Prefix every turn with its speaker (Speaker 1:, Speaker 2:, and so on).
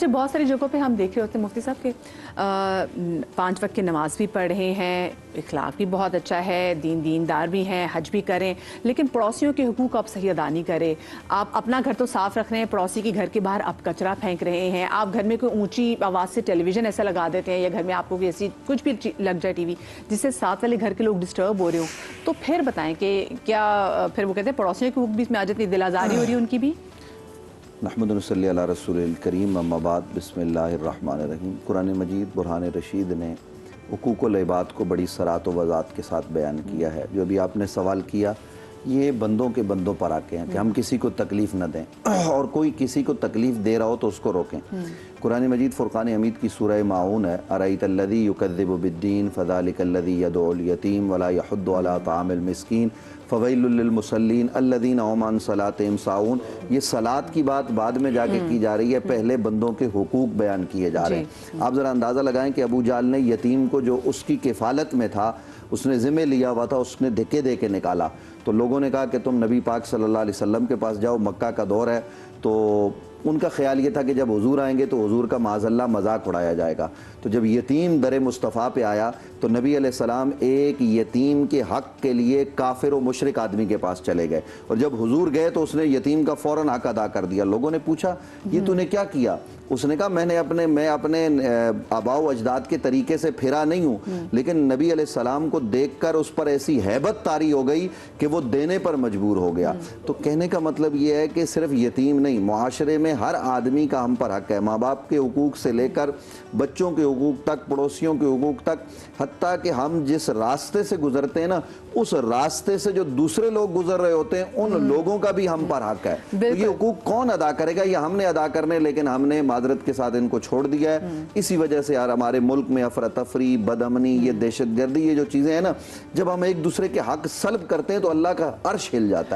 Speaker 1: اچھا بہت ساری جگہوں پہ ہم دیکھ رہے ہوتے ہیں مفتی صاحب کہ 5 وقت کی نماز بھی پڑھ رہے ہیں، اخلاق بھی بہت اچھا ہے، دیندار بھی ہیں، حج بھی کریں، لیکن پڑوسیوں کے حقوق آپ صحیح ادا نہیں کریں. آپ اپنا گھر تو صاف رکھ رہے ہیں، پڑوسی کے گھر کے باہر آپ کچرا پھینک رہے ہیں، آپ گھر میں کوئی اونچی آواز سے ٹیلی ویژن ایسا لگا دیتے ہیں یا گھر میں آپ کو کوئی ایسی کچھ بھی لگ جائے ٹی وی جس سے ساتھ والے گھر کے لوگ ڈسٹرب ہو رہے ہوں، تو پھر بتائیں کہ کیا پھر وہ کہتے ہیں پڑوسیوں کے حقوق بھی اس میں آ جاتی ہے، دل آزاری ہو رہی ہے ان کی بھی؟
Speaker 2: نحمد و صلی علی رسول الکریم، اما بعد، بسم اللہ الرحمن الرحیم. قرآن مجید برہان رشید نے حقوق العباد کو بڑی صراحت و وضاحت کے ساتھ بیان کیا ہے. جو بھی آپ نے سوال کیا یہ بندوں کے بندوں پر آکے ہیں کہ ہم کسی کو تکلیف نہ دیں اور کوئی کسی کو تکلیف دے رہا ہو تو اس کو روکیں. قرآن مجید فرقان حمید کی سورہ ماعون ہے. ارأیت الذی یکذب بالدین فذلک الذی یدعو الیتیم ولا یحض علی طعام المسکین فویل للمصلین الذین هم عن صلاتهم ساہون. یہ صلاۃ کی بات بعد میں جا کے کی جا رہی ہے، پہلے بندوں کے حقوق بیان کیے جا رہے ہیں. آپ ذرا اندازہ لگائیں کہ ابو جہل نے یتیم کو جو اس کی کفالت میں تھا، اس نے ذمہ لیا ہوا تھا، اس نے دھکے دے کے نکالا. تو لوگوں نے کہا کہ تم نبی پاک صلی اللہ علیہ وسلم کے پاس جاؤ، مکہ کا دور ہے. تو ان کا خیال یہ تھا کہ جب حضور آئیں گے تو حضور کا معاذ اللہ مذاق اڑایا جائے گا. تو جب یتیم در مصطفیٰ پہ آیا تو نبی علیہ السلام ایک یتیم کے حق کے لیے کافر و مشرک آدمی کے پاس چلے گئے، اور جب حضور گئے تو اس نے یتیم کا فوراً حق ادا کر دیا. لوگوں نے پوچھا یہ تو نے کیا کیا؟ اس نے کہا میں اپنے آباء و اجداد کے طریقے سے پھرا نہیں ہوں، لیکن نبی علیہ السلام کو دیکھ کر اس پر ایسی ہیبت طاری ہو گئی کہ وہ دینے پر مجبور ہو گیا. تو کہنے کا مطلب یہ ہے کہ صرف یتیم نہیں، معاشرے میں ہر آدمی کا ہم پر حق ہے. ماں باپ کے حقوق سے لے کر بچوں کے حقوق تک، پڑوسیوں کے حقوق تک، حتیٰ کہ ہم جس راستے سے گزرتے ہیں نا، اس راستے سے جو دوسرے لوگ گزر رہے ہوتے ہیں ان لوگوں کا بھی ہم پر حق ہے. تو یہ حقوق کون ادا کرے گا؟ یہ ہم نے ادا کرنے، لیکن ہم نے معذرت کے ساتھ ان کو چھوڑ دیا ہے. اسی وجہ سے یار ہمارے ملک میں افراتفری، بد امنی، یہ دہشت گردی، یہ جو چیزیں ہیں نا، جب ہم ایک دوسرے کے حق سلب کرتے ہیں تو اللہ کا عرش ہل جاتا ہے.